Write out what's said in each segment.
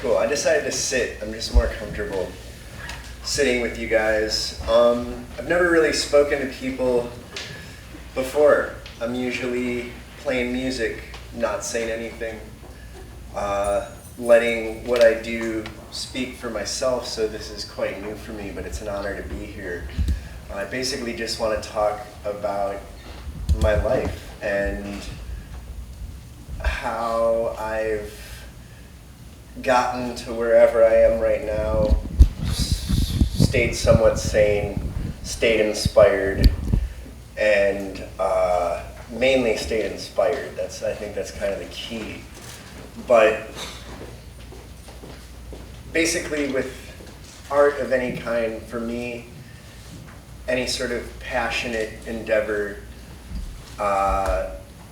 Cool. I decided to sit. I'm just more comfortable sitting with you guys. I've never really spoken to people before. I'm usually playing music, not saying anything, letting what I do speak for myself, so this is quite new for me, but it's an honor to be here. I basically just want to talk about my life and how I've gotten to wherever I am right now, stayed somewhat sane, stayed inspired, and mainly stayed inspired. I think that's kind of the key. But basically with art of any kind, for me, any sort of passionate endeavor,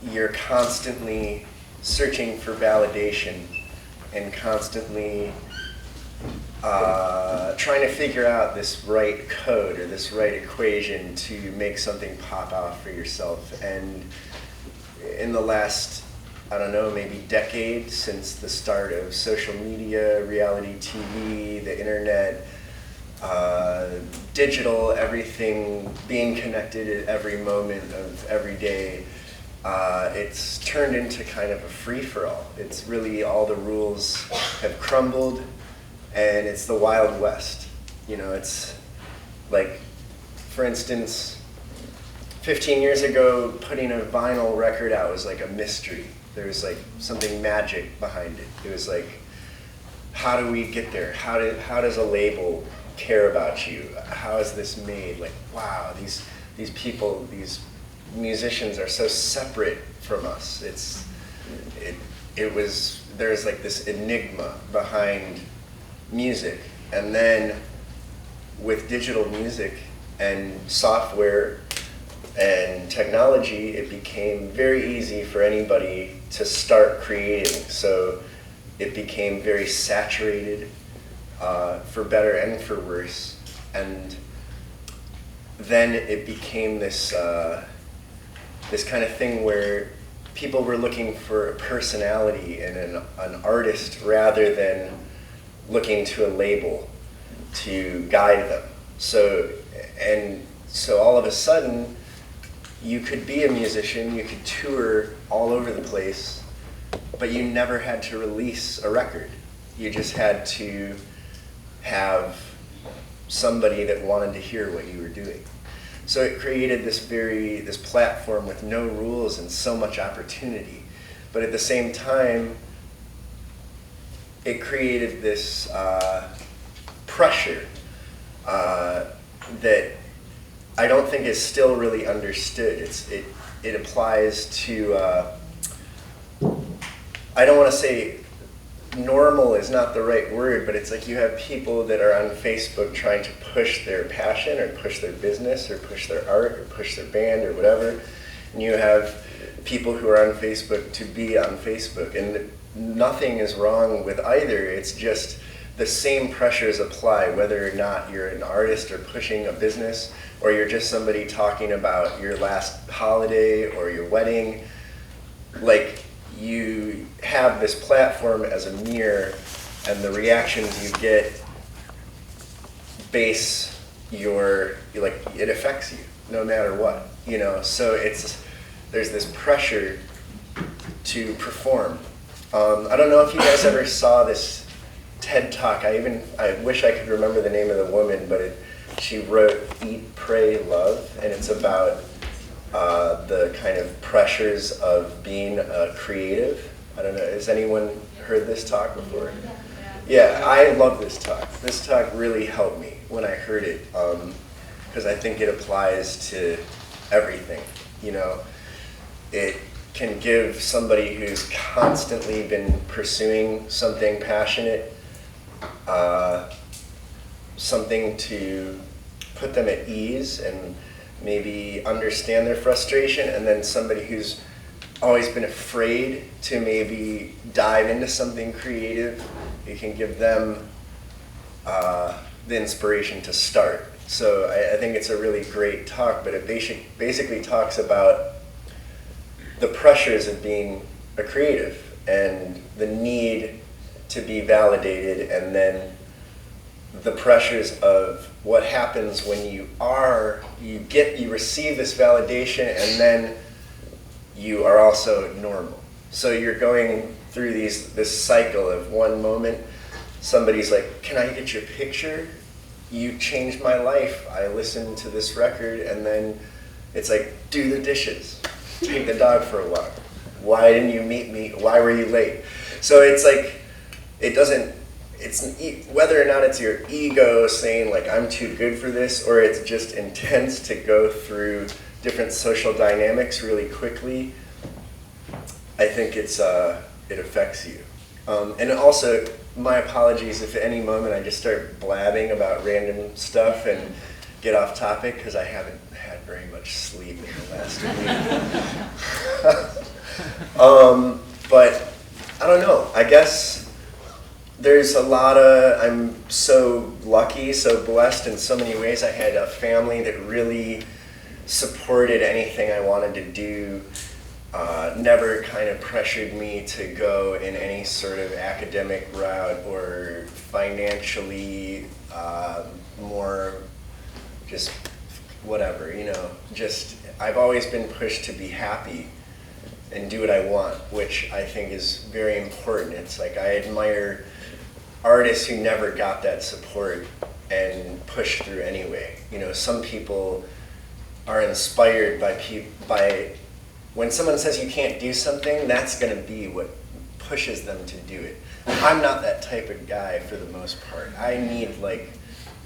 you're constantly searching for validation and constantly trying to figure out this right code or this right equation to make something pop out for yourself. And in the last, I don't know, maybe decade, since the start of social media, reality TV, the internet, digital, everything being connected at every moment of every day, it's turned into kind of a free-for-all. It's really all the rules have crumbled, and it's the Wild West. You know, it's like, for instance, 15 years ago, putting a vinyl record out was like a mystery. There was like something magic behind it. It was like, how do we get there? How does a label care about you? How is this made? Like, wow, these people, these musicians are so separate from us. There's like this enigma behind music. And then with digital music and software and technology, it became very easy for anybody to start creating. So it became very saturated, for better and for worse. And then it became this kind of thing where people were looking for a personality and an artist rather than looking to a label to guide them. So all of a sudden, you could be a musician, you could tour all over the place, but you never had to release a record. You just had to have somebody that wanted to hear what you were doing. So it created this platform with no rules and so much opportunity. But at the same time, it created this pressure that I don't think is still really understood. It applies to, I don't want to say normal is not the right word, but it's like you have people that are on Facebook trying to push their passion or push their business or push their art or push their band or whatever. And you have people who are on Facebook to be on Facebook. And nothing is wrong with either. It's just the same pressures apply whether or not you're an artist or pushing a business, or you're just somebody talking about your last holiday or your wedding. Like, you have this platform as a mirror, and the reactions you get it affects you no matter what, you know. So there's this pressure to perform. I don't know if you guys ever saw this TED Talk. I wish I could remember the name of the woman, but she wrote Eat, Pray, Love, and it's about the kind of pressures of being a creative. I don't know, has anyone heard this talk before? Yeah, I love this talk. This talk really helped me when I heard it, because I think it applies to everything, you know. It can give somebody who's constantly been pursuing something passionate, something to put them at ease and maybe understand their frustration, and then somebody who's always been afraid to maybe dive into something creative, it can give them the inspiration to start. So I think it's a really great talk, but it basically talks about the pressures of being a creative and the need to be validated, and then the pressures of what happens when you receive this validation, and then you are also normal. So you're going through this cycle of one moment, somebody's like, can I get your picture? You changed my life. I listened to this record, and then it's like, do the dishes, take the dog for a walk. Why didn't you meet me? Why were you late? So it's like, whether or not it's your ego saying like, I'm too good for this, or it's just intense to go through different social dynamics really quickly, I think it affects you. And also, my apologies if at any moment I just start blabbing about random stuff and get off topic, because I haven't had very much sleep in the last week. But I don't know, I guess there's I'm so lucky, so blessed in so many ways. I had a family that really supported anything I wanted to do, never kind of pressured me to go in any sort of academic route or financially more just whatever, just I've always been pushed to be happy and do what I want, which I think is very important. It's like I admire artists who never got that support and pushed through anyway. Some people are inspired by when someone says you can't do something, that's going to be what pushes them to do it. I'm not that type of guy for the most part. I need like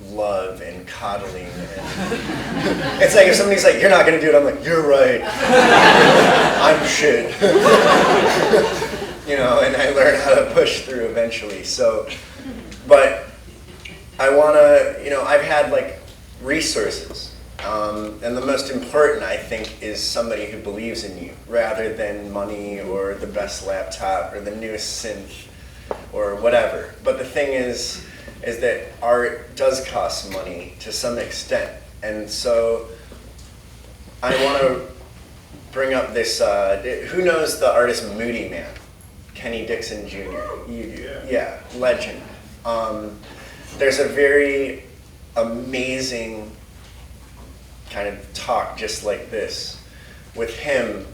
love and coddling, and it's like if somebody's like, you're not going to do it, I'm like, you're right. I'm shit. And I learn how to push through eventually. So, but I want to, I've had like resources, and the most important, I think, is somebody who believes in you rather than money or the best laptop or the newest synth or whatever. But the thing is that art does cost money to some extent, and so I want to bring up this, who knows the artist Moody Man? Kenny Dixon Jr. You do. Yeah, legend. There's a very amazing kind of talk just like this with him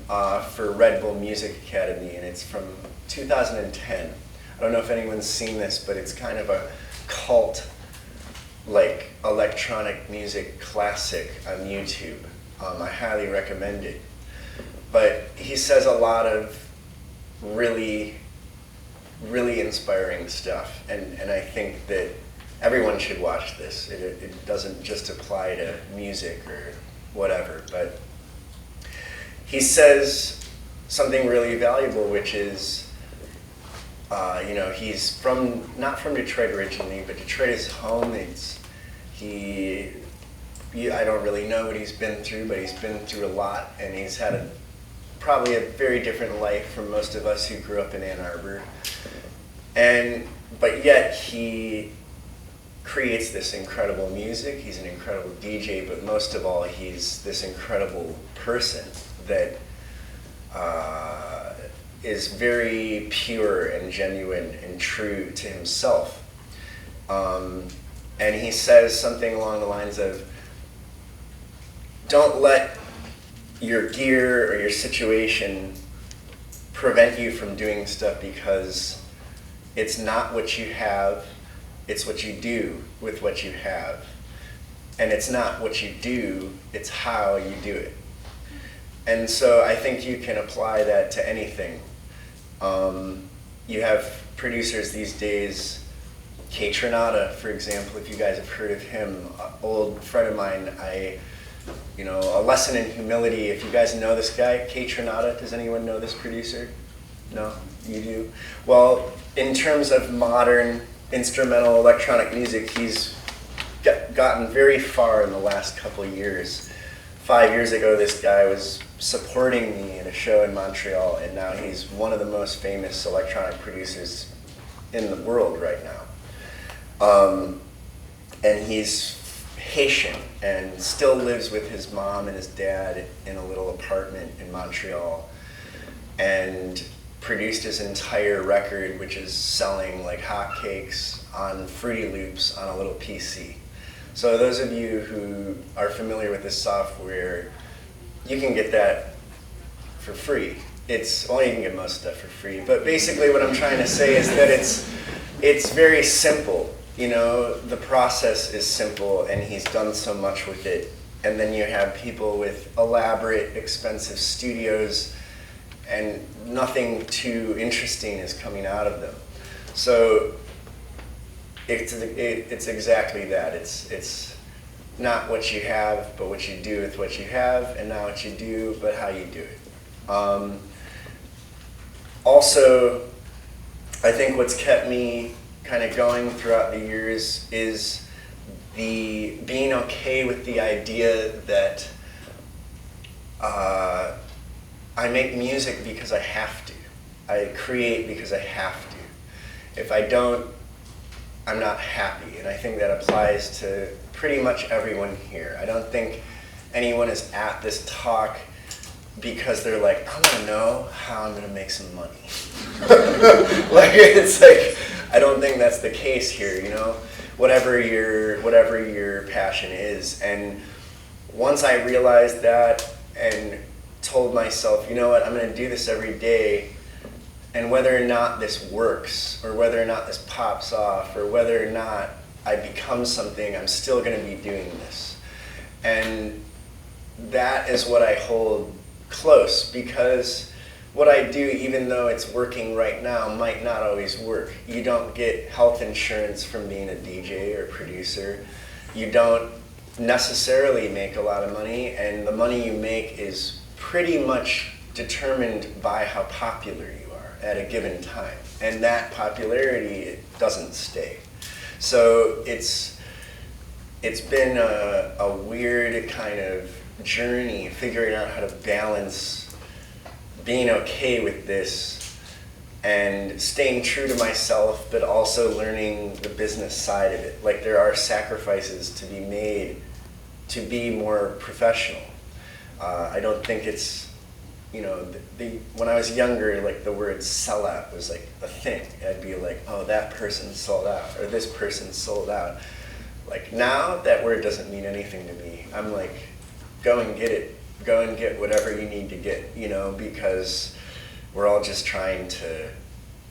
for Red Bull Music Academy, and it's from 2010. I don't know if anyone's seen this, but it's kind of a cult, like electronic music classic on YouTube. I highly recommend it. But he says a lot of really, really inspiring stuff, and I think that everyone should watch this. It doesn't just apply to music or whatever, but he says something really valuable, which is, he's not from Detroit originally, but Detroit is home. I don't really know what he's been through, but he's been through a lot, and he's had probably a very different life from most of us who grew up in Ann Arbor. But yet he creates this incredible music. He's an incredible DJ, but most of all, he's this incredible person that is very pure and genuine and true to himself. And he says something along the lines of, don't let your gear or your situation prevent you from doing stuff, because it's not what you have, it's what you do with what you have. And it's not what you do, it's how you do it. And so I think you can apply that to anything. You have producers these days, Kate Trinata, for example, if you guys have heard of him, an old friend of mine. A Lesson in Humility, if you guys know this guy, Kate Trinata, does anyone know this producer? No? You do? Well, in terms of modern instrumental electronic music, he's gotten very far in the last couple of years. 5 years ago, this guy was supporting me in a show in Montreal, and now he's one of the most famous electronic producers in the world right now. And he's Haitian and still lives with his mom and his dad in a little apartment in Montreal. And produced his entire record, which is selling like hotcakes on Fruity Loops on a little PC. So those of you who are familiar with this software, you can get that for free. Well, you can get most stuff for free, but basically what I'm trying to say is that it's very simple. You know, the process is simple, and he's done so much with it. And then you have people with elaborate, expensive studios, and nothing too interesting is coming out of them. So it's exactly that. It's not what you have, but what you do with what you have, and not what you do, but how you do it. Also, I think what's kept me kind of going throughout the years is being okay with the idea that I make music because I have to. I create because I have to. If I don't, I'm not happy, and I think that applies to pretty much everyone here. I don't think anyone is at this talk because they're like, I want to know how I'm going to make some money. Like, it's like, I don't think that's the case here, you know? Whatever your passion is. And once I realized that and told myself, you know what, I'm going to do this every day, and whether or not this works, or whether or not this pops off, or whether or not I become something, I'm still going to be doing this. And that is what I hold close, because what I do, even though it's working right now, might not always work. You don't get health insurance from being a DJ or producer. You don't necessarily make a lot of money, and the money you make is pretty much determined by how popular you are at a given time. And that popularity, it doesn't stay. So it's been a weird kind of journey figuring out how to balance being okay with this and staying true to myself, but also learning the business side of it. Like, there are sacrifices to be made to be more professional. I don't think it's, you know, when I was younger, like, the word sellout was like a thing. I'd be like, oh, that person sold out, or this person sold out. Like, now that word doesn't mean anything to me. I'm like, go and get it. Go and get whatever you need to get, you know, because we're all just trying to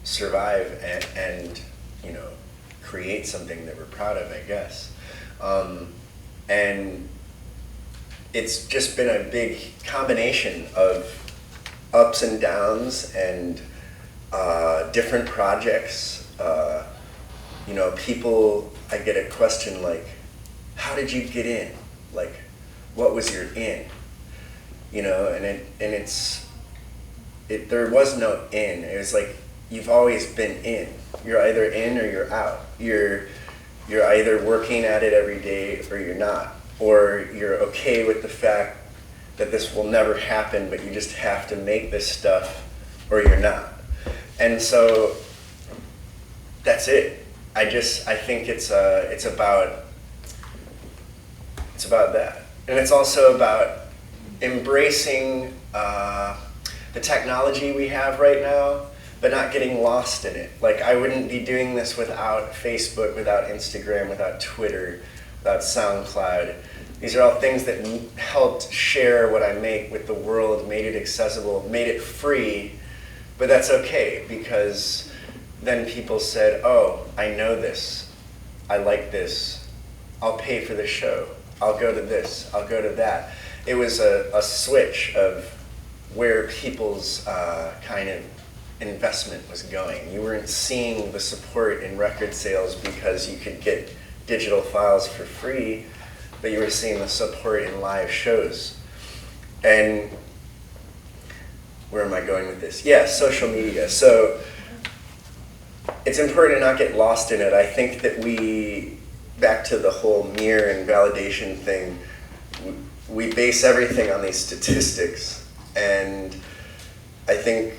survive and you know, create something that we're proud of, I guess. And it's just been a big combination of ups and downs and different projects. You know, people, I get a question like, how did you get in? Like, what was your in? You know, and there was no in. It was like, you've always been in. You're either in or you're out. You're either working at it every day or you're not. Or you're okay with the fact that this will never happen, but you just have to make this stuff, or you're not. And so that's it. I think it's about that. And it's also about embracing the technology we have right now, but not getting lost in it. Like, I wouldn't be doing this without Facebook, without Instagram, without Twitter, without SoundCloud. These are all things that helped share what I make with the world, made it accessible, made it free, but that's okay, because then people said, oh, I know this, I like this, I'll pay for the show, I'll go to this, I'll go to that. It was a switch of where people's kind of investment was going. You weren't seeing the support in record sales because you could get digital files for free, but you were seeing the support in live shows. And where am I going with this? Yeah, social media. So it's important to not get lost in it. I think that back to the whole mirror and validation thing, we base everything on these statistics. And I think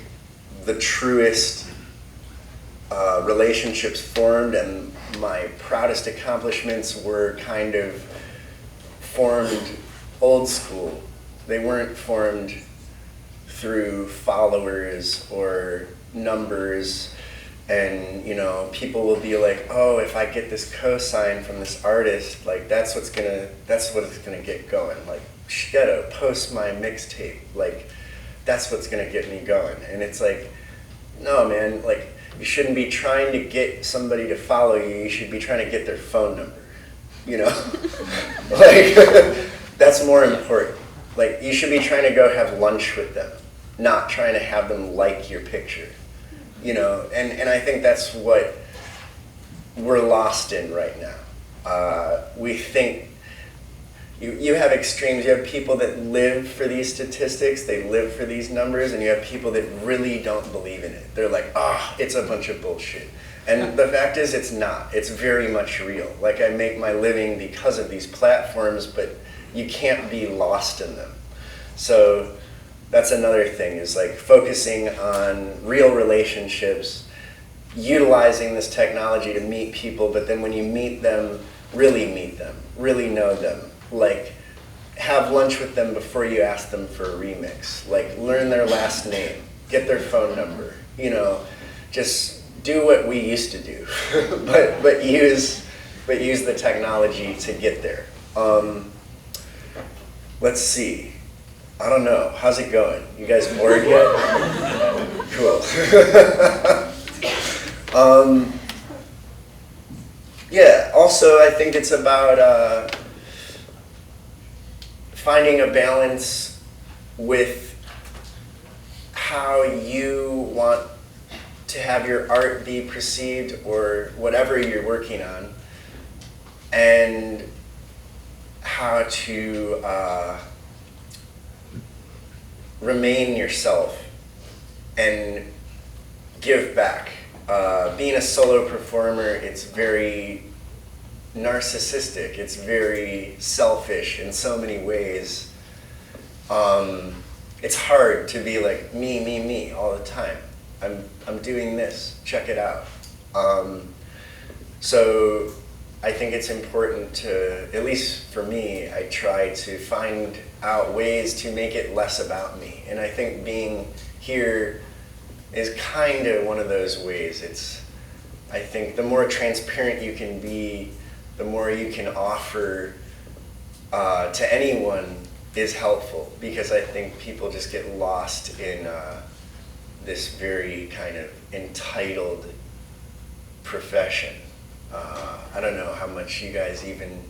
the truest relationships formed and my proudest accomplishments were kind of formed old school. They weren't formed through followers or numbers, and people will be like, oh, if I get this cosign from this artist, like that's what it's gonna get going. Like, Shigeto, post my mixtape, like that's what's gonna get me going. And it's like, no, man, like you shouldn't be trying to get somebody to follow you. You should be trying to get their phone number. Like that's more important. Like you should be trying to go have lunch with them, not trying to have them like your picture. And I think that's what we're lost in right now. We think you have extremes. You have people that live for these statistics, they live for these numbers, and you have people that really don't believe in it. They're like, it's a bunch of bullshit. And the fact is, it's not. It's very much real. Like, I make my living because of these platforms, but you can't be lost in them. So that's another thing, is like focusing on real relationships, utilizing this technology to meet people, but then when you meet them, really know them. Like, have lunch with them before you ask them for a remix. Like, learn their last name, get their phone number, just do what we used to do, but use the technology to get there. Let's see. I don't know. How's it going? You guys bored yet? Cool. Yeah, also I think it's about finding a balance with how you want to have your art be perceived, or whatever you're working on, and how to remain yourself and give back. Being a solo performer, it's very narcissistic, it's very selfish in so many ways. It's hard to be like me all the time. I'm doing this, check it out. So I think it's important to, at least for me, I try to find out ways to make it less about me. And I think being here is kind of one of those ways. I think the more transparent you can be, the more you can offer to anyone is helpful, because I think people just get lost in this very kind of entitled profession. I don't know how much you guys even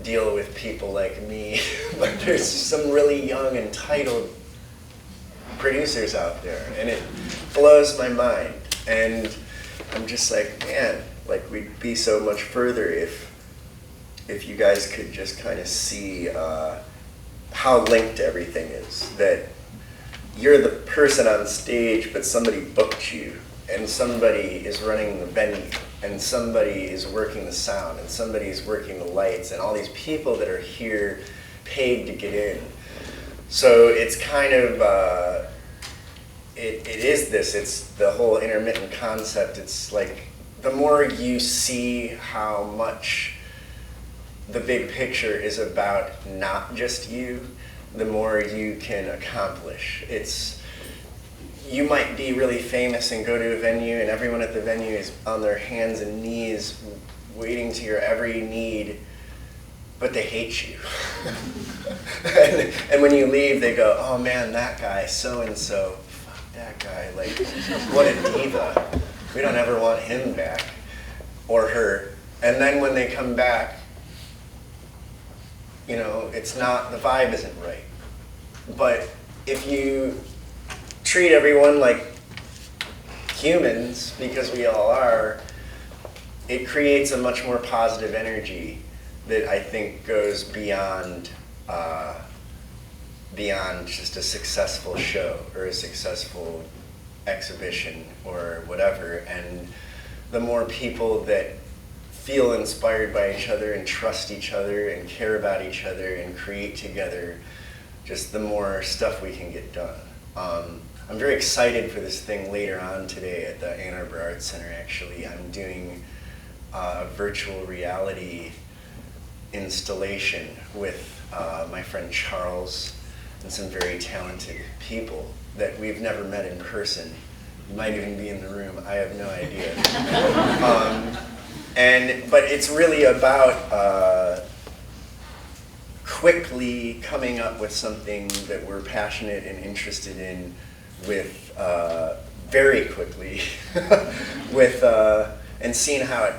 deal with people like me, but there's some really young, entitled producers out there, and it blows my mind. And I'm just like, man, like we'd be so much further if you guys could just kind of see how linked everything is. That you're the person on stage, but somebody booked you, and somebody is running the venue, and somebody is working the sound, and somebody is working the lights, and all these people that are here paid to get in. So it's kind of, it's the whole intermittent concept. It's like, the more you see how much the big picture is about not just you, the more you can accomplish. You might be really famous and go to a venue, and everyone at the venue is on their hands and knees waiting to your every need, but they hate you. and when you leave, they go, oh man, that guy, so-and-so, fuck that guy, like, what a diva. We don't ever want him back, or her. And then when they come back, it's not, the vibe isn't right. But if you treat everyone like humans, because we all are, it creates a much more positive energy that I think goes beyond just a successful show or a successful exhibition or whatever. And the more people that feel inspired by each other and trust each other and care about each other and create together, just the more stuff we can get done. I'm very excited for this thing later on today at the Ann Arbor Arts Center, actually. I'm doing a virtual reality installation with my friend Charles and some very talented people that we've never met in person might even be in the room. I have no idea. But it's really about quickly coming up with something that we're passionate and interested in with very quickly with and seeing how it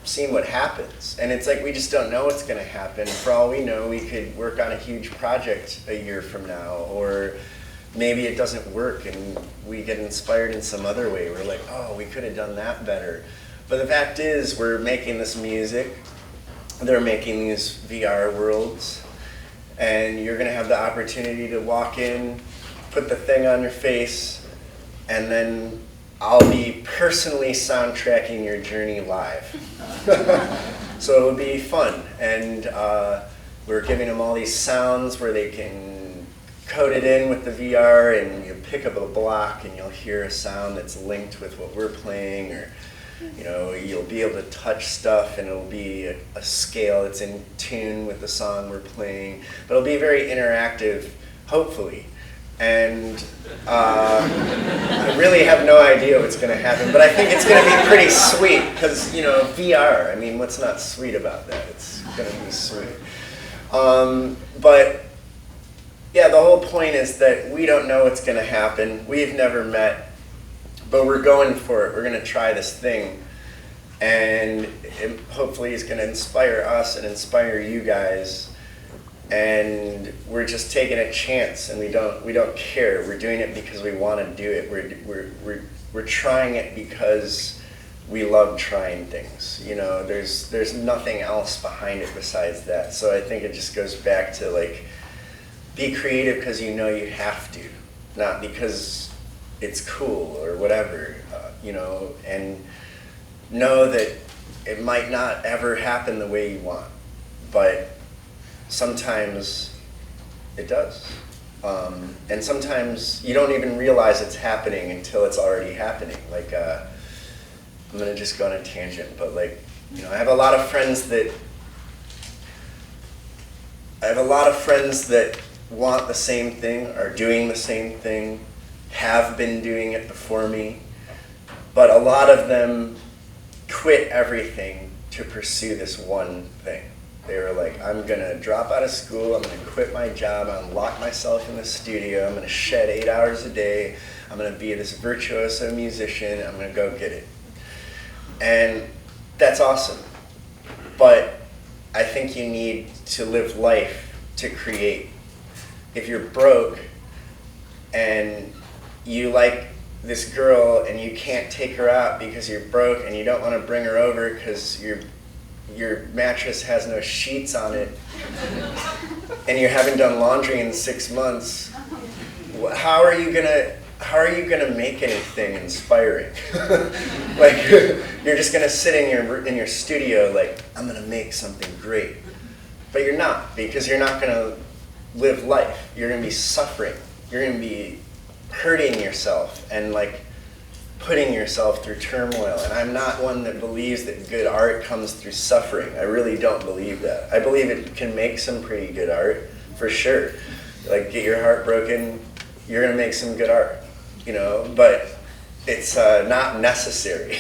seeing what happens. And it's like we just don't know what's going to happen. For all we know, we could work on a huge project a year from now, or maybe it doesn't work and we get inspired in some other way. We're like, oh, we could have done that better. But the fact is, we're making this music, they're making these VR worlds, and you're going to have the opportunity to walk in, put the thing on your face, and then I'll be personally soundtracking your journey live. So it'll be fun. And we're giving them all these sounds where they can code it in with the VR, and you pick up a block and you'll hear a sound that's linked with what we're playing, or you'll be able to touch stuff and it'll be a scale that's in tune with the song we're playing. But it'll be very interactive, hopefully. And I really have no idea what's going to happen, but I think it's going to be pretty sweet because, VR, I mean, what's not sweet about that? It's going to be sweet. But yeah, the whole point is that we don't know what's going to happen. We've never met, but we're going for it. We're going to try this thing, and it hopefully is going to inspire us and inspire you guys. And we're just taking a chance, and we don't care. We're doing it because we want to do it. We're trying it because we love trying things. There's nothing else behind it besides that. So I think it just goes back to like, be creative because you have to, not because it's cool or whatever. And know that it might not ever happen the way you want, but sometimes it does. And sometimes you don't even realize it's happening until it's already happening. Like, I'm gonna just go on a tangent, but like, I have a lot of friends that want the same thing, are doing the same thing, have been doing it before me, but a lot of them quit everything to pursue this one thing. They were like, I'm going to drop out of school, I'm going to quit my job, I'm going to lock myself in the studio, I'm going to shed 8 hours a day, I'm going to be this virtuoso musician, I'm going to go get it. And that's awesome. But I think you need to live life to create. If you're broke and you like this girl and you can't take her out because you're broke and you don't want to bring her over because your mattress has no sheets on it and you haven't done laundry in 6 months, how are you gonna make anything inspiring? Like, you're just gonna sit in your studio like, I'm gonna make something great. But you're not, because you're not gonna live life. You're gonna be suffering. You're gonna be hurting yourself and like putting yourself through turmoil. And I'm not one that believes that good art comes through suffering. I really don't believe that. I believe it can make some pretty good art, for sure. Like, get your heart broken, you're gonna make some good art, but it's not necessary.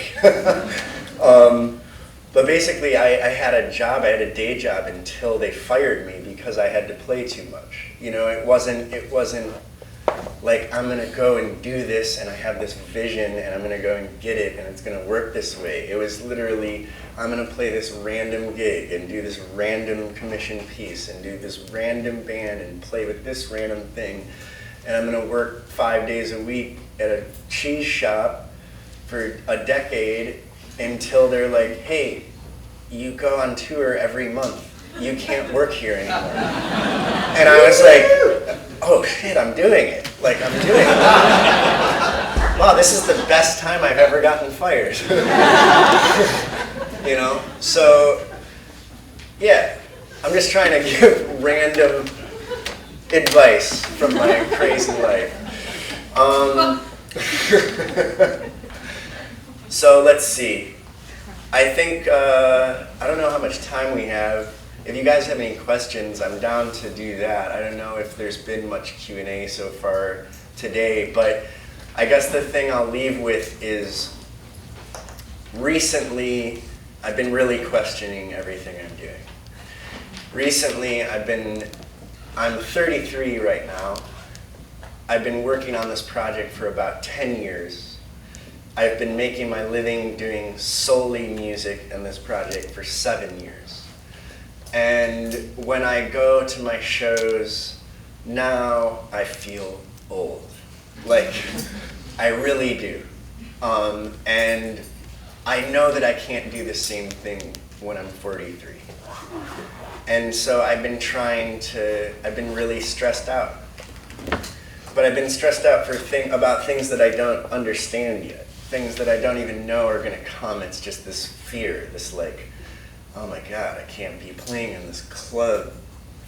But basically, I had a day job until they fired me because I had to play too much. It wasn't like, I'm gonna go and do this and I have this vision and I'm gonna go and get it and it's gonna work this way. It was literally, I'm gonna play this random gig and do this random commission piece and do this random band and play with this random thing. And I'm gonna work 5 days a week at a cheese shop for a decade until they're like, hey, you go on tour every month. You can't work here anymore. And I was like, oh shit, I'm doing it. Like, I'm doing it. Wow, this is the best time I've ever gotten fired. So, yeah, I'm just trying to give random advice from my crazy life. So let's see. I think, I don't know how much time we have. If you guys have any questions, I'm down to do that. I don't know if there's been much Q&A so far today, but I guess the thing I'll leave with is recently I've been really questioning everything I'm doing. Recently I'm 33 right now. I've been working on this project for about 10 years. I've been making my living doing solely music and this project for 7 years. And when I go to my shows now, I feel old. Like, I really do. And I know that I can't do the same thing when I'm 43. And so I've been really stressed out. But I've been stressed out about things that I don't understand yet. Things that I don't even know are gonna come. It's just this fear, this like, oh my God, I can't be playing in this club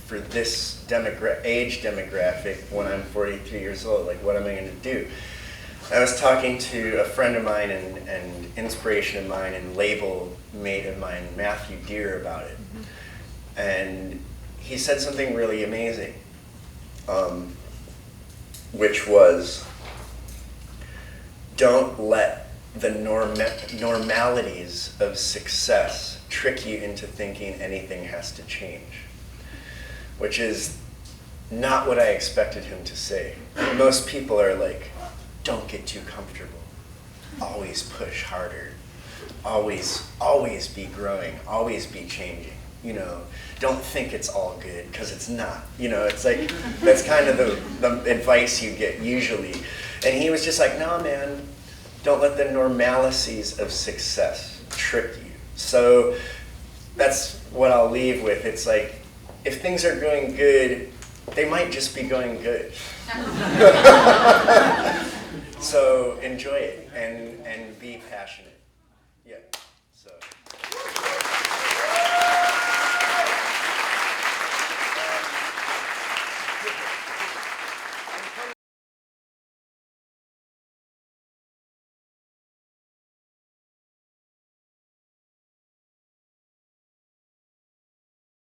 for this age demographic when I'm 43 years old. Like, what am I gonna do? I was talking to a friend of mine and inspiration of mine and label mate of mine, Matthew Deere, about it. And he said something really amazing, which was, don't let the normalities of success trick you into thinking anything has to change, which is not what I expected him to say. Most people are like, don't get too comfortable. Always push harder. Always be growing. Always be changing. You know, don't think it's all good, because it's not. You know, it's like, that's kind of the advice you get usually. And he was just like, no, man, don't let the normalities of success trick you. So that's what I'll leave with. It's like, if things are going good, they might just be going good. So enjoy it and be passionate.